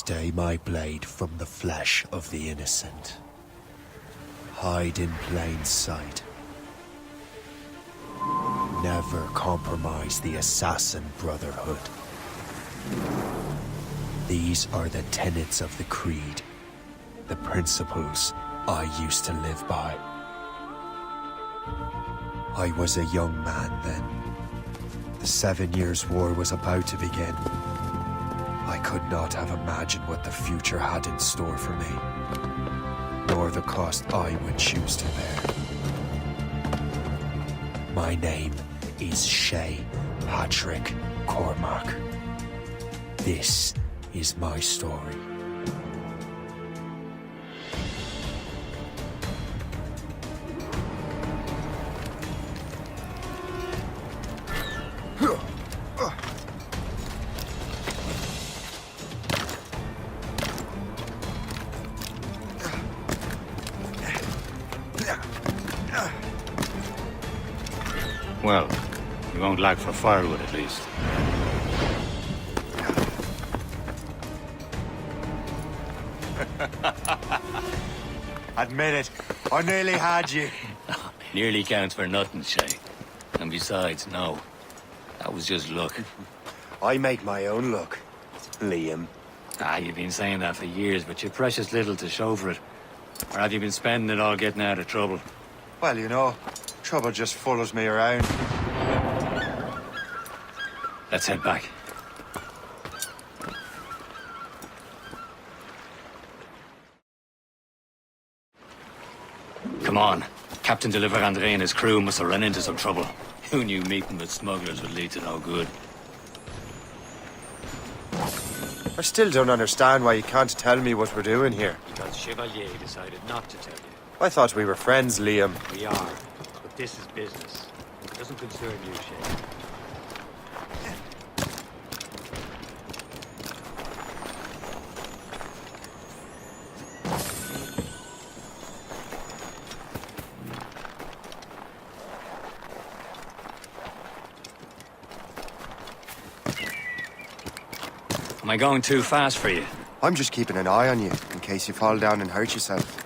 Stay my blade from the flesh of the innocent. Hide in plain sight. Never compromise the Assassin Brotherhood. These are the tenets of the Creed, the principles I used to live by. I was a young man then. The 7 Years' War was about to begin. I could not have imagined what the future had in store for me, nor the cost I would choose to bear. My name is Shay Patrick Cormac. This is my story. Well, you won't lack for firewood at least. Admit it, I nearly had you. Nearly counts for nothing, Shay. And besides, no. That was just luck. I make my own luck, Liam. You've been saying that for years, but you've precious little to show for it. Or have you been spending it all getting out of trouble? Well, you know, trouble just follows me around. Let's head back. Come on. Captain Deliver André and his crew must have run into some trouble. Who knew meeting with smugglers would lead to no good? I still don't understand why you can't tell me what we're doing here. Because Chevalier decided not to tell you. I thought we were friends, Liam. We are, but this is business. It doesn't concern you, Shay. Am I going too fast for you? I'm just keeping an eye on you, in case you fall down and hurt yourself.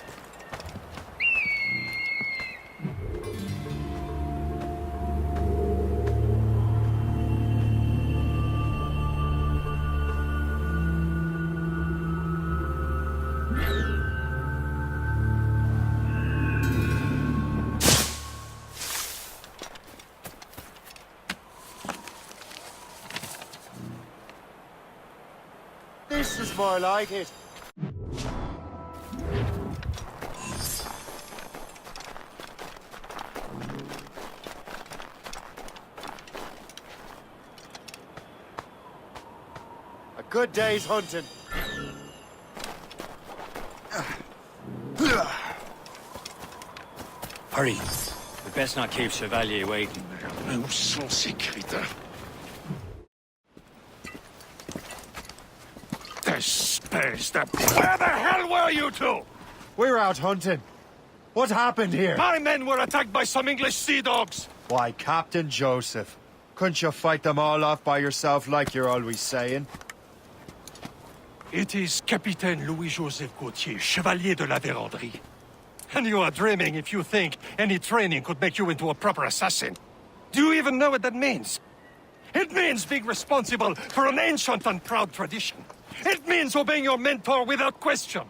This is more like it. A good day's hunting. Hurry. We best not keep Chevalier waiting. Où sont ces crétins? Espèce de... Where the hell were you two? We're out hunting. What happened here? My men were attacked by some English sea dogs. Why, Captain Joseph. Couldn't you fight them all off by yourself like you're always saying? It is Capitaine Louis-Joseph Gauthier, Chevalier de la Vérendrye. And you are dreaming if you think any training could make you into a proper assassin. Do you even know what that means? It means being responsible for an ancient and proud tradition. It means obeying your mentor without question.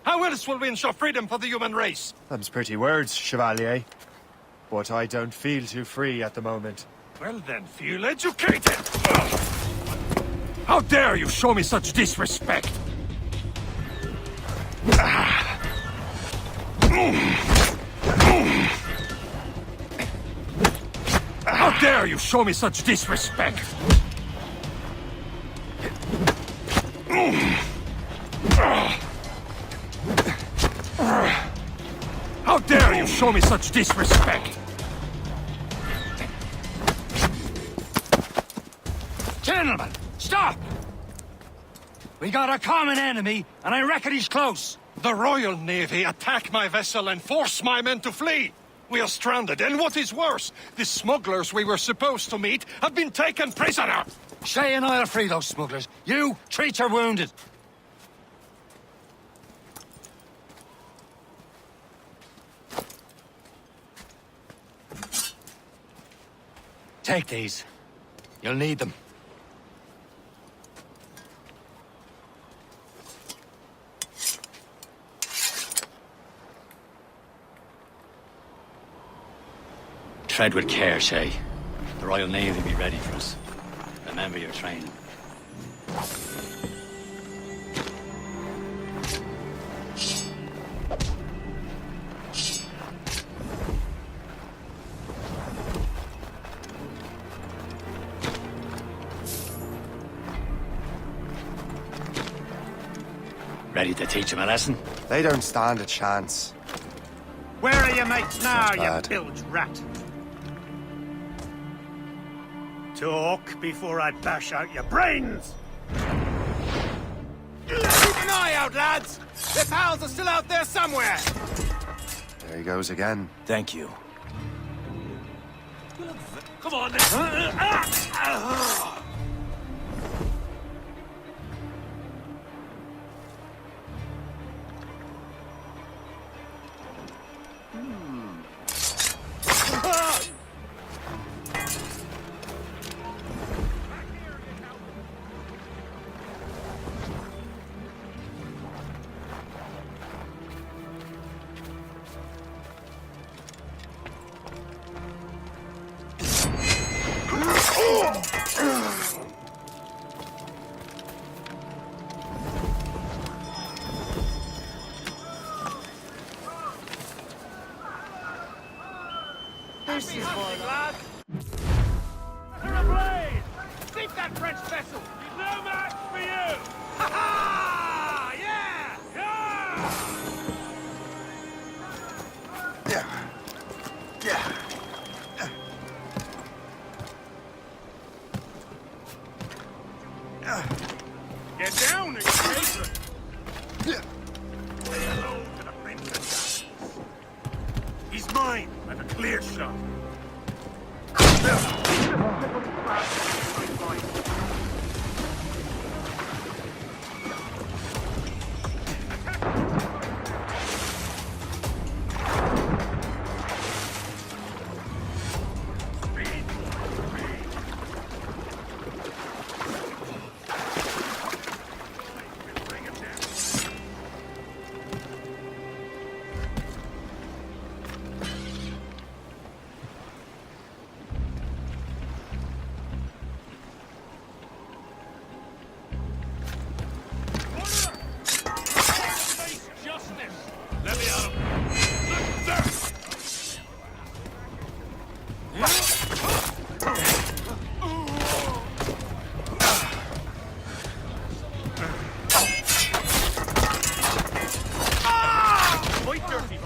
How else will we ensure freedom for the human race? Them's pretty words, Chevalier. But I don't feel too free at the moment. Well then, feel educated! How dare you show me such disrespect? How dare you show me such disrespect? How dare you show me such disrespect? Gentlemen, stop! We got a common enemy, and I reckon he's close. The Royal Navy attack my vessel and force my men to flee. We are stranded, and what is worse, the smugglers we were supposed to meet have been taken prisoner. Shay and I'll free those smugglers. You, treat your wounded. Take these. You'll need them. Tread with care, Shay. The Royal Navy will be ready for us. Remember your training. Ready to teach him a lesson? They don't stand a chance. Where are your mates now, Not you bad. bilge rat? Talk before I bash out your brains! Keep an eye out, lads! Their pals are still out there somewhere! There he goes again. Thank you. Come on, then! This is my lad! They're ablaze! Sink that French vessel! He's no match for you! Ha ha! Yeah! Get down, escape! Say hello to the princess. He's mine. I've a clear shot. Let me out of there! Quite dirty.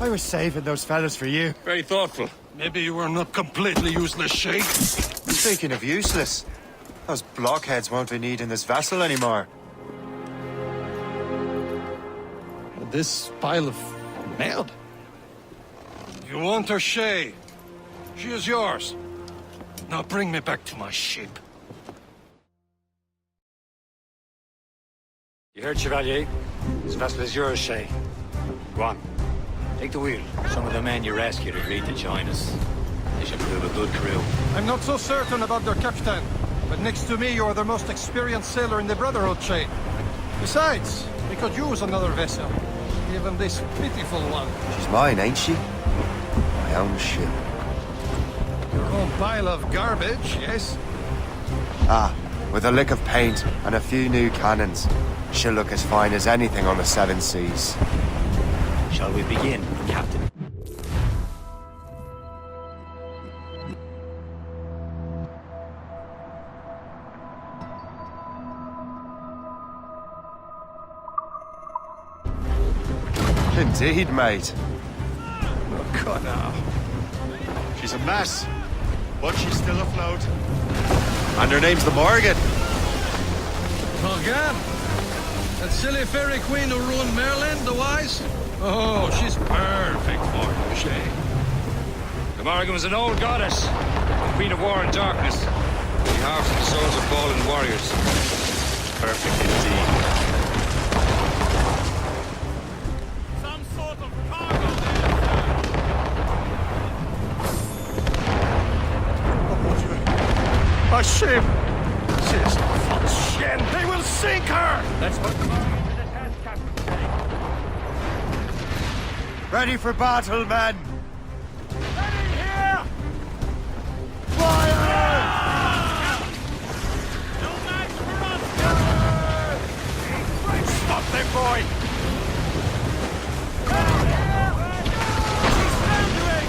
I was saving those fellas for you. Very thoughtful. Maybe you were not completely useless, Shay. Speaking of useless, those blockheads won't be needing this vessel anymore. This pile of mail? You want her, Shay? She is yours. Now bring me back to my ship. You heard, Chevalier? This vessel is yours, Shay. Go on. Take the wheel. Some of the men you rescued agreed to join us. They should prove a good crew. I'm not so certain about their captain, but next to me you're the most experienced sailor in the Brotherhood chain. Besides, we could use another vessel, even this pitiful one. She's mine, ain't she? My own ship. Your own pile of garbage, yes? Ah, with a lick of paint and a few new cannons, she'll look as fine as anything on the seven seas. Shall we begin, Captain? Indeed, mate. Oh, God, now. She's a mess, but she's still afloat. And her name's the Morgan. Morgan? That silly fairy queen who ruined Merlin, the wise? Oh, she's perfect for you, Shay. The Morrigan was an old goddess, queen of war and darkness. She harvested the souls of fallen warriors. Perfect indeed. Some sort of cargo there, A ship! She's shit! They will sink her! That's what the Morrigan to the task captain said. Ready for battle, men! Ready here! Fire! No match for us! Stop them, boy! She's foundering!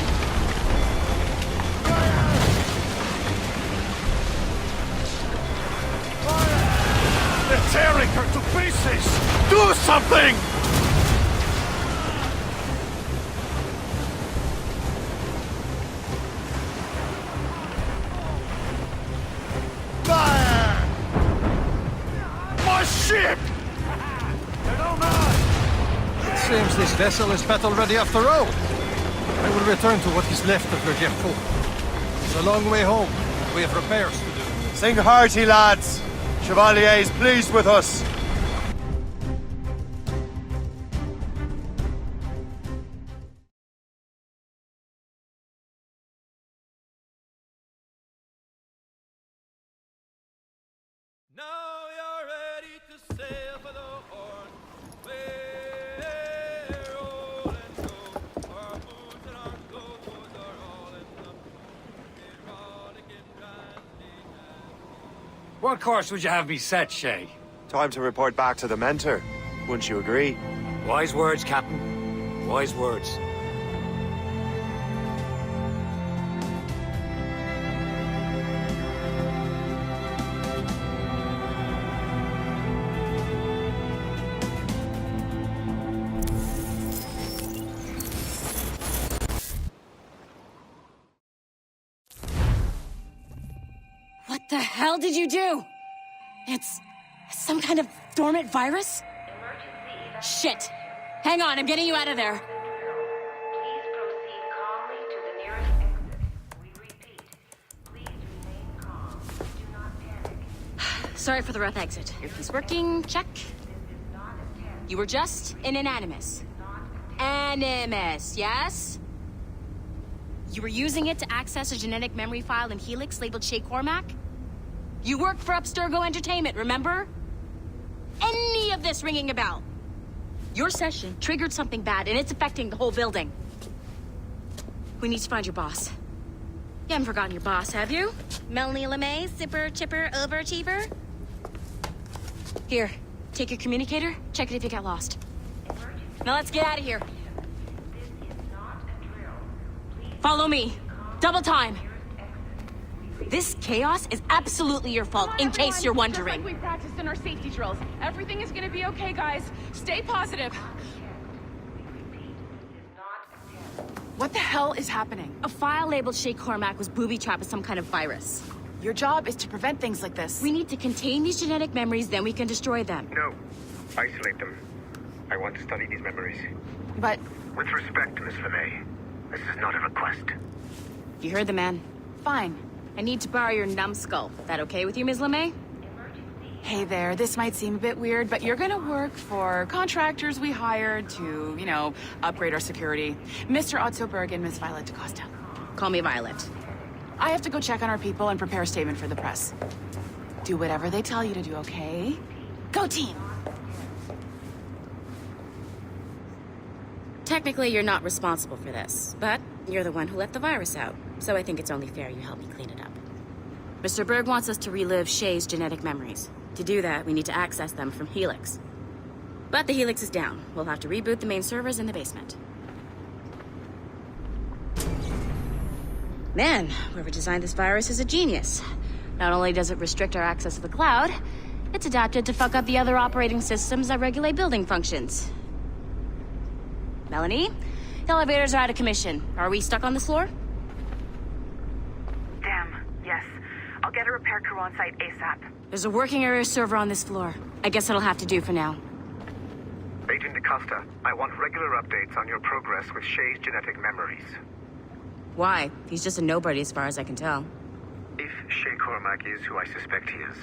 They're tearing her to pieces! Do something! Fire! My ship! It seems this vessel is battle ready after all. I will return to what is left of your Gerfo. It's a long way home. We have repairs to do. Sing hearty, lads. Chevalier is pleased with us. Now you're ready to sail for the Horn. We're rolling go. Our boots and our clothes are all in the rollicking randy. What course would you have me set, Shay? Time to report back to the mentor. Wouldn't you agree? Wise words, Captain. Wise words. What the hell did you do? It's some kind of dormant virus? Shit. Hang on, I'm getting you out of there. Please proceed calmly to the nearest exit. We repeat, please remain calm. Do not panic. Sorry for the rough exit. Earpiece working, check. This is not a test. You were just in an animus. Animus, yes? You were using it to access a genetic memory file in Helix labeled Shay Cormac? You worked for Abstergo Entertainment, remember? Any of this ringing a bell? Your session triggered something bad, and it's affecting the whole building. We need to find your boss. You haven't forgotten your boss, have you? Melanie LeMay, zipper, chipper, overachiever? Here, take your communicator, check it if you get lost. Now let's get out of here. This is not a drill. Please Follow me. Double time. nearest exit. This chaos is absolutely your fault, in case you're wondering. Just like we practiced in our safety drills. Everything is gonna be okay, guys. Stay positive. We repeat, this is not a test. What the hell is happening? A file labeled Shay Cormac was booby-trapped with some kind of virus. Your job is to prevent things like this. We need to contain these genetic memories, then we can destroy them. No. Isolate them. I want to study these memories. But With respect, Miss LeMay, this is not a request. You heard the man. fine. I need to borrow your numbskull. That okay with you, Ms. LeMay? Hey there, this might seem a bit weird, but you're gonna work for contractors we hired to, upgrade our security. Mr. Otto Berg and Ms. Violet DaCosta. Call me Violet. I have to go check on our people and prepare a statement for the press. Do whatever they tell you to do, okay? Go team! Technically, you're not responsible for this, but you're the one who let the virus out, so I think it's only fair you help me clean it up. Mr. Berg wants us to relive Shay's genetic memories. To do that, we need to access them from Helix. But the Helix is down. We'll have to reboot the main servers in the basement. Man, whoever designed this virus is a genius. Not only does it restrict our access to the cloud, it's adapted to fuck up the other operating systems that regulate building functions. Melanie? Elevators are out of commission. Are we stuck on this floor? Damn, yes. I'll get a repair crew on site ASAP. There's a working area server on this floor. I guess it'll have to do for now. Agent DaCosta, I want regular updates on your progress with Shay's genetic memories. Why? He's just a nobody as far as I can tell. If Shay Cormac is who I suspect he is,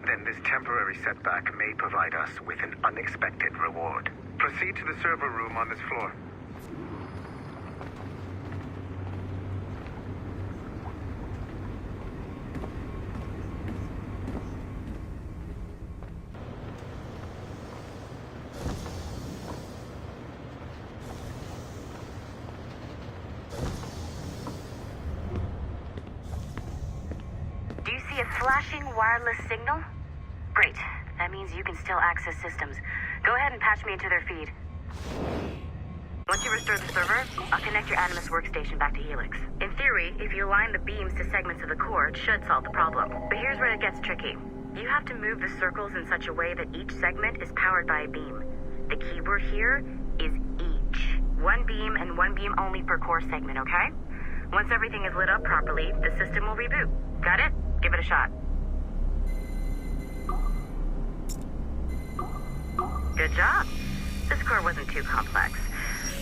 then this temporary setback may provide us with an unexpected reward. Proceed to the server room on this floor. Do you see a flashing wireless signal? Great. That means you can still access systems. Go ahead and patch me into their feed. Once you restore the server, I'll connect your Animus workstation back to Helix. In theory, if you align the beams to segments of the core, it should solve the problem. But here's where it gets tricky. You have to move the circles in such a way that each segment is powered by a beam. The keyword here is each. One beam and one beam only per core segment, okay? Once everything is lit up properly, the system will reboot. Got it? Give it a shot. Good job. This core wasn't too complex.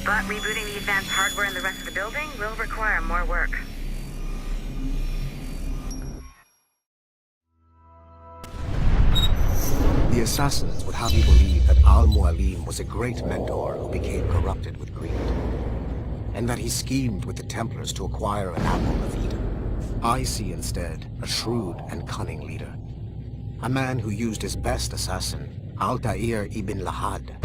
But rebooting the advanced hardware in the rest of the building will require more work. The assassins would have you believe that Al-Mualim was a great mentor who became corrupted with greed, and that he schemed with the Templars to acquire an apple of Eden. I see instead a shrewd and cunning leader, a man who used his best assassin, Altair ibn Lahad,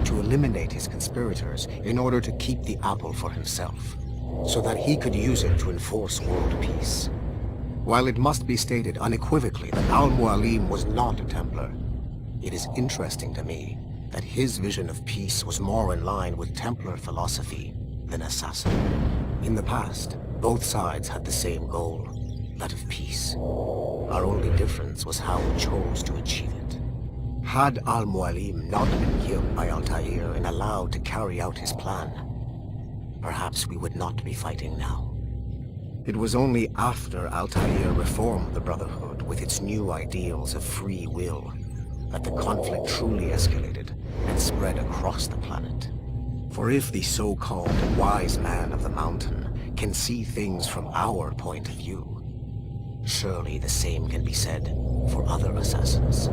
to eliminate his conspirators in order to keep the apple for himself, so that he could use it to enforce world peace. While it must be stated unequivocally that Al-Mualim was not a Templar, it is interesting to me that his vision of peace was more in line with Templar philosophy than assassin. In the past, both sides had the same goal, that of peace. Our only difference was how we chose to achieve it. Had Al-Mualim not been killed by Altair and allowed to carry out his plan, perhaps we would not be fighting now. It was only after Altair reformed the Brotherhood with its new ideals of free will that the conflict truly escalated and spread across the planet. For if the so-called wise man of the mountain can see things from our point of view, surely the same can be said for other assassins.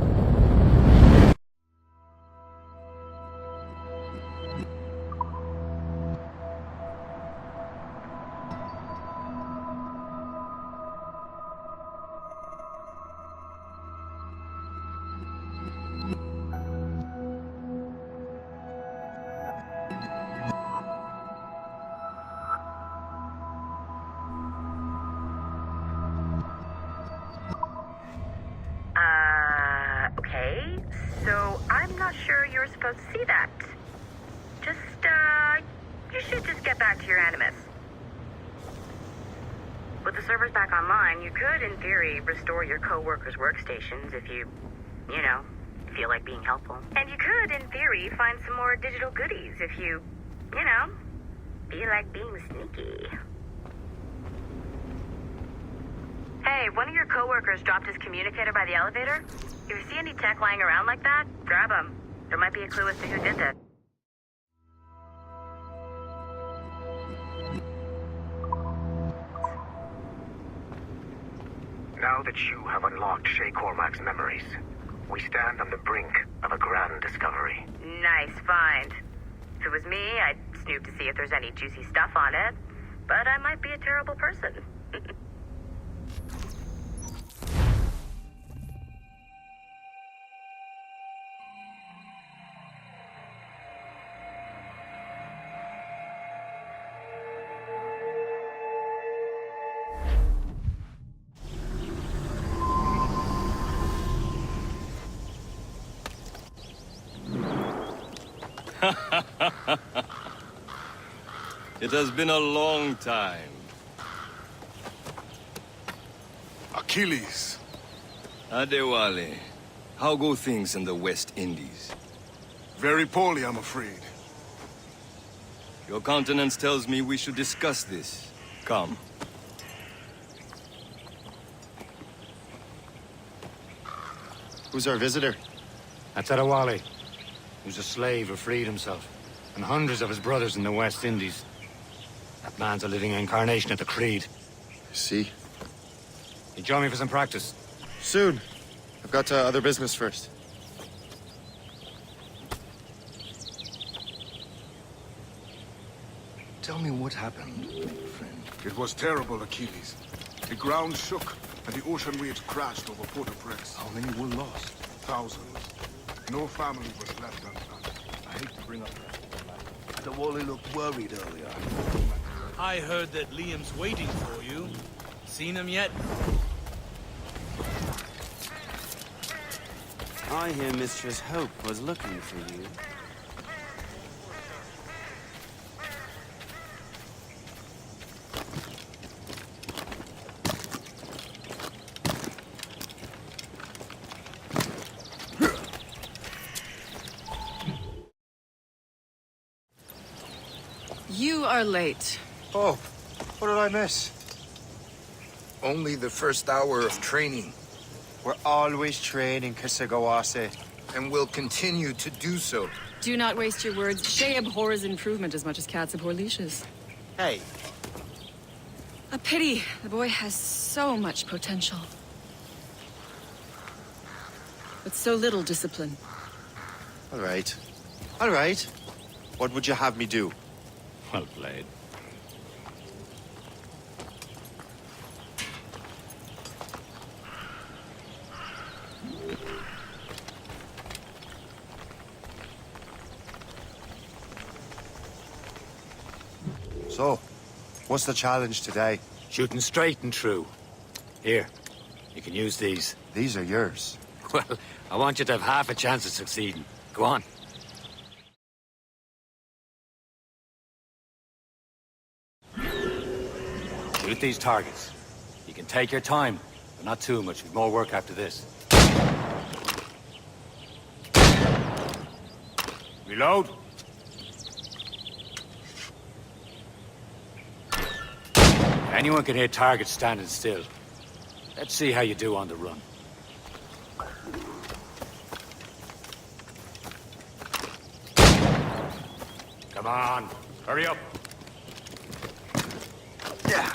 Okay, so I'm not sure you're supposed to see that. You should just get back to your Animus. With the servers back online, you could, in theory, restore your co-workers' workstations if you feel like being helpful. And you could, in theory, find some more digital goodies if you feel like being sneaky. Hey, one of your co-workers dropped his communicator by the elevator. If you see any tech lying around like that, grab them. There might be a clue as to who did that. Now that you have unlocked Shay Cormac's memories, we stand on the brink of a grand discovery. Nice find. If it was me, I'd snoop to see if there's any juicy stuff on it. But I might be a terrible person. It has been a long time. Achilles. Adewale, how go things in the West Indies? Very poorly, I'm afraid. Your countenance tells me we should discuss this. Come. Who's our visitor? That's Adewale. He was a slave who freed himself, and hundreds of his brothers in the West Indies. That man's a living incarnation of the Creed. I see. You join me for some practice? Soon. I've got other business first. Tell me what happened, friend. It was terrible, Achilles. The ground shook, and the ocean waves crashed over Port-au-Prince. How many were lost? Thousands. No family was left untouched. I hate to bring up that. The Wally looked worried earlier. I heard that Liam's waiting for you. Seen him yet? I hear Mistress Hope was looking for you. You are late. Oh, what did I miss? Only the first hour of training. We're always training, Kisagawase. And will continue to do so. Do not waste your words. Shay abhors improvement as much as cats abhor leashes. Hey. A pity. The boy has so much potential. But so little discipline. All right. All right. What would you have me do? Well played. So, what's the challenge today? Shooting straight and true. Here, you can use these. These are yours. Well, I want you to have half a chance of succeeding. Go on. Shoot these targets. You can take your time, but not too much. We've more work after this. Reload. Anyone can hit targets standing still. Let's see how you do on the run. Come on, hurry up. Yeah.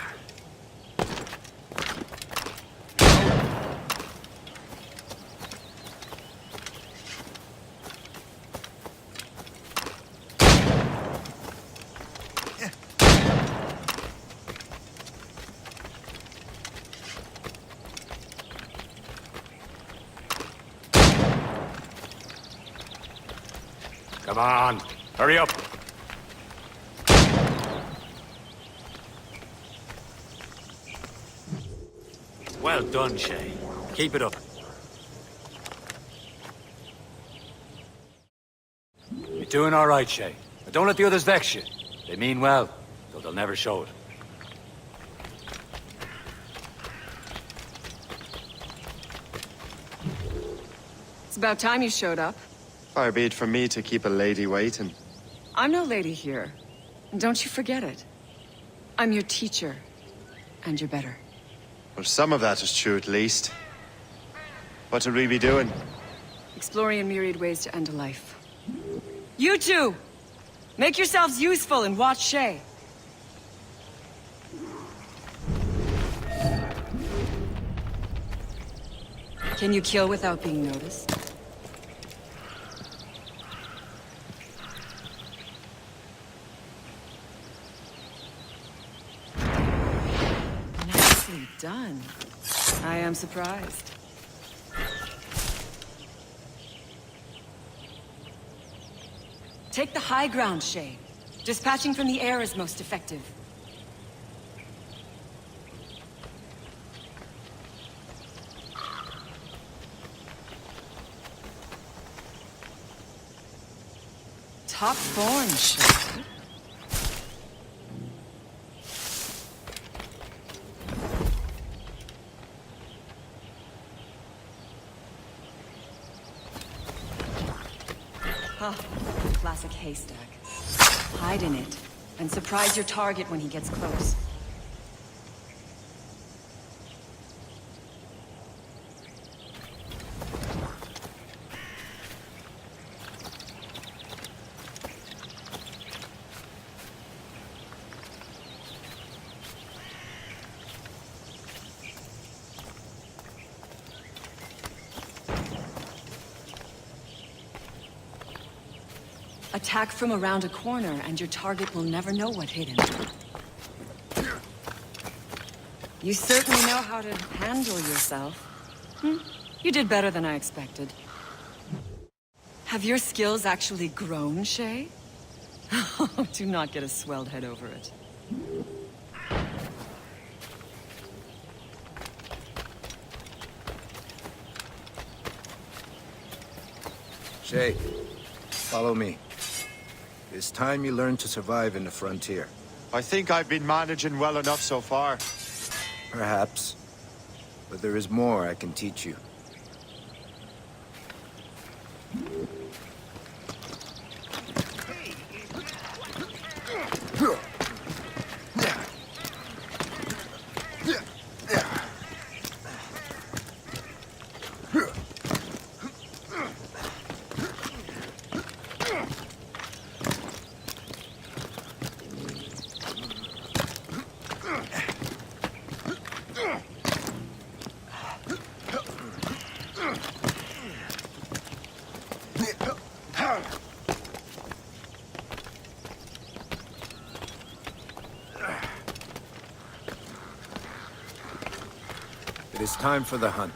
Come on, hurry up. Well done, Shay. Keep it up. You're doing all right, Shay. But don't let the others vex you. They mean well, though they'll never show it. It's about time you showed up. Far be it from me to keep a lady waiting. I'm no lady here. Don't you forget it. I'm your teacher. And you're better. Well, some of that is true at least. What would we be doing? Exploring a myriad ways to end a life. You two! Make yourselves useful and watch Shay. Can you kill without being noticed? Nicely done. I am surprised. Take the high ground, Shay. Dispatching from the air is most effective. Top form, Shay. Ah, classic haystack. Hide in it. And surprise your target when he gets close. Attack from around a corner, and your target will never know what hit him. You certainly know how to handle yourself. You did better than I expected. Have your skills actually grown, Shay? Do not get a swelled head over it. Shay, follow me. It's time you learn to survive in the frontier. I think I've been managing well enough so far. Perhaps. But there is more I can teach you. It is time for the hunt.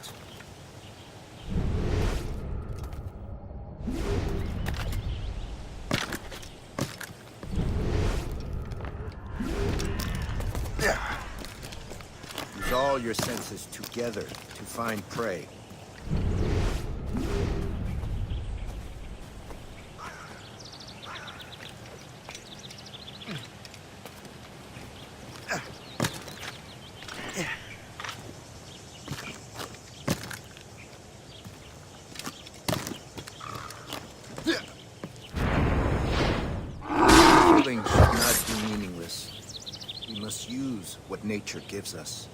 Use all your senses together to find prey. Killing should not be meaningless. We must use what nature gives us.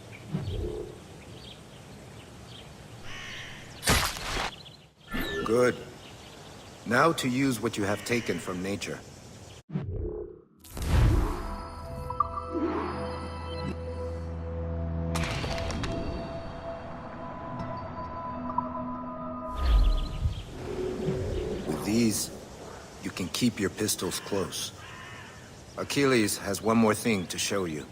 Good. Now to use what you have taken from nature. With these, you can keep your pistols close. Achilles has one more thing to show you.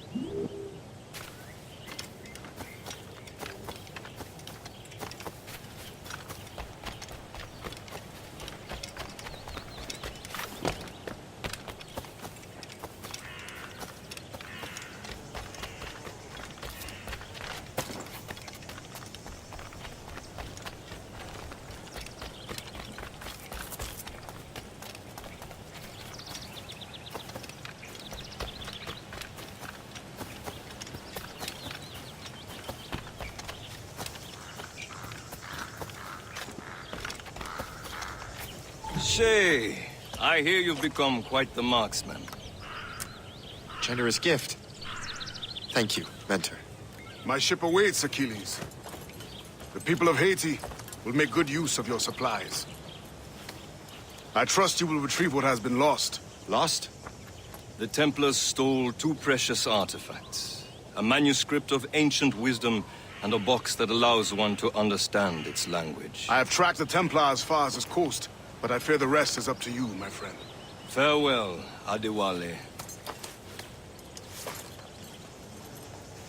Shay, I hear you've become quite the marksman. Generous gift. Thank you, mentor. My ship awaits, Achilles. The people of Haiti will make good use of your supplies. I trust you will retrieve what has been lost. Lost? The Templars stole 2 precious artifacts. A manuscript of ancient wisdom and a box that allows one to understand its language. I have tracked the Templar as far as this coast, but I fear the rest is up to you, my friend. Farewell, Adewale.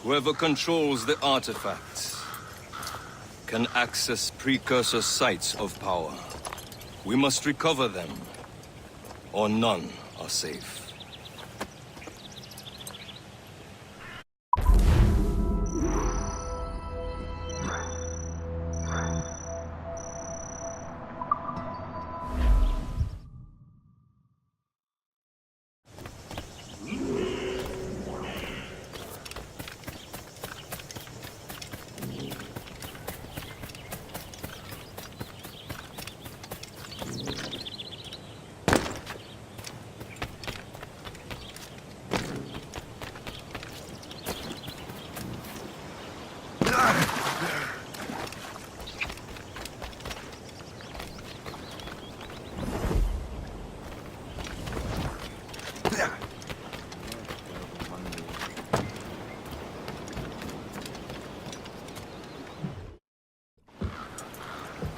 Whoever controls the artifacts can access precursor sites of power. We must recover them, or none are safe.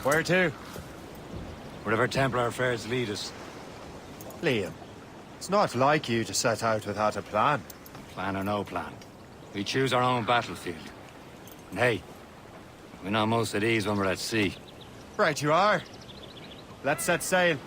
Where to? Wherever Templar affairs lead us. Liam, it's not like you to set out without a plan. Plan or no plan. We choose our own battlefield. And hey, we're not most at ease when we're at sea. Right you are. Let's set sail.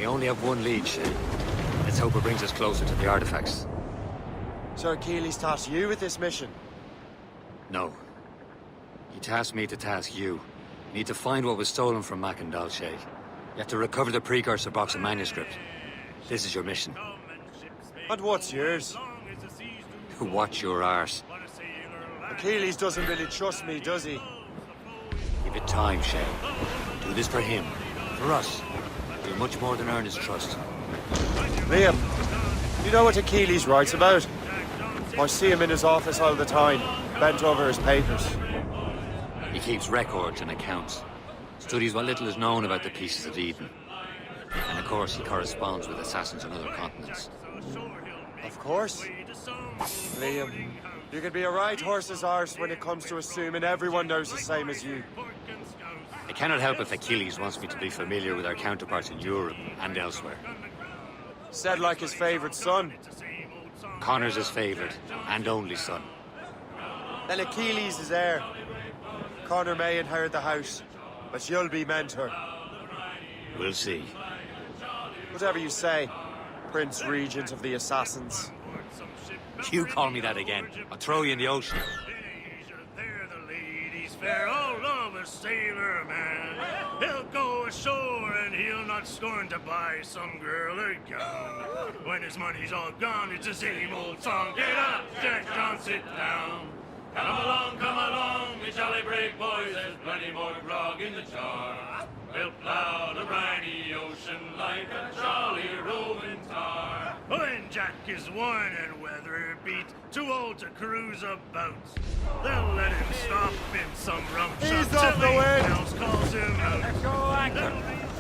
We only have one lead, Shay. Let's hope it brings us closer to the artifacts. Sir Achilles tasked you with this mission. No. He tasked me to task you. You need to find what was stolen from Mackandal, Shay. You have to recover the precursor box of manuscript. This is your mission. And what's yours? Watch your arse. Achilles doesn't really trust me, does he? Give it time, Shay. Do this for him. For us. You're much more than earn his trust. Liam, you know what Achilles writes about? I see him in his office all the time, bent over his papers. He keeps records and accounts. Studies what little is known about the pieces of Eden. And of course, he corresponds with assassins on other continents. Of course. Liam, you can be a right horse's arse when it comes to assuming everyone knows the same as you. I cannot help if Achilles wants me to be familiar with our counterparts in Europe and elsewhere. Said like his favorite son. Connor's his favorite and only son. Then Achilles is heir. Connor may inherit the house, but you'll be mentor. We'll see. Whatever you say, Prince Regent of the Assassins. You call me that again, I'll throw you in the ocean. Fair old love a sailor man. He'll go ashore and he'll not scorn to buy some girl a gown. When his money's all gone, it's the same old song. Get up, Jack John, sit down. Come along, me jolly brave boys. There's plenty more grog in the jar. We'll plow the briny ocean like a jolly roving tar. When Jack is worn and weather beat, too old to cruise about, they'll let him stop in some rum shop till he else calls him out. Go,